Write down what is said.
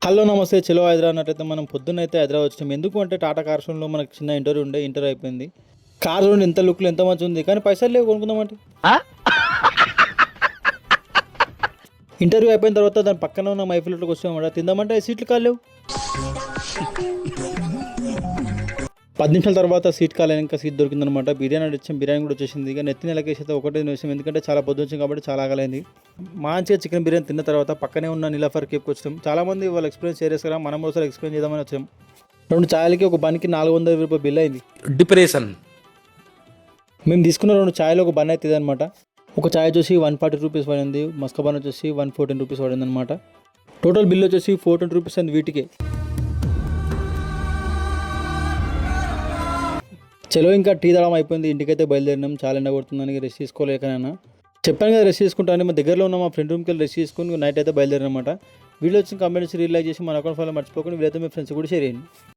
Hello నమస్తే చలో హైదరాబాద్ అన్నట్టయితే మనం పొద్దున్నైతే హైదరాబాద్ వచ్చాం. ఎందుకు అంటే టాటా కార్ షోరూంలో మనకి చిన్న ఇంటర్వ్యూ అయిపోయింది. కార్ చూడండి ఎంత లుక్లో ఎంత మంచిగా ఉంది, కానీ పైసలు లేవు కొనుక్కుందామంటే. ఇంటర్వ్యూ అయిపోయిన తర్వాత దాని పక్కన ఉన్న మైఫిల్లోకి వచ్చామన్నమాట. తిందామంటే సీట్లు కాలేవు. 10 నిమిషాల తర్వాత సీట్ కాలేదు, ఇంకా సీట్ దొరికిందనమాట. బిర్యానీ అడిచాం, బిర్యానీ కూడా వచ్చేసింది. ఇక నెత్తి నెలకేసి అయితే ఒకటే నిమిషం, ఎందుకంటే చాలా పొద్దు వచ్చింది కాబట్టి చాలా ఆగలేదు. మంచిగా చికెన్ బిర్యానీ తిన్న తర్వాత పక్కనే ఉన్న నీలాఫర్ కేఫ్కి వచ్చాం. చాలామంది వాళ్ళ ఎక్స్పీరియన్స్ షేర్ చేస్తారు, మనం ఒకసారి ఎక్స్ప్లెయిన్ చేద్దామని వచ్చాం. 2 ఛాయలకి ఒక బన్కి 420 రూపాయలు బిల్ అయింది. డిప్రెషన్. మేము తీసుకున్న 2 ఛాయలు ఒక బన్ అవుతుంది అనమాట. ఒక ఛాయ్ వచ్చేసి 140 రూపీస్ పడింది, మస్కా బన్ వచ్చేసి 114 రూపీస్ పడింది అనమాట. టోటల్ బిల్ వచ్చేసి 420 రూపీస్ అంది వీటికే. చలో ఇంకా టీ తాగడం అయిపోయింది, ఇంటికైతే బయలుదేరినాం. చాలా ఎండ కొడుతుందని రెస్ట్ తీసుకోలేకనైనా చెప్పాను కదా రెస్ట్ తీసుకుంటాను. మా దగ్గరలో ఉన్న మా ఫ్రెండ్ రూమ్కి వెళ్ళి రెస్ట్ తీసుకుని నైట్ అయితే బయలుదేరినమాట. వీడియో వచ్చిన కామెంట్స్ రీల్ లైక్ చేసి మన అకౌంట్ ఫాలో మర్చిపోకుండా వీలైతే మీ ఫ్రెండ్స్ కూడా షేర్ చేయండి.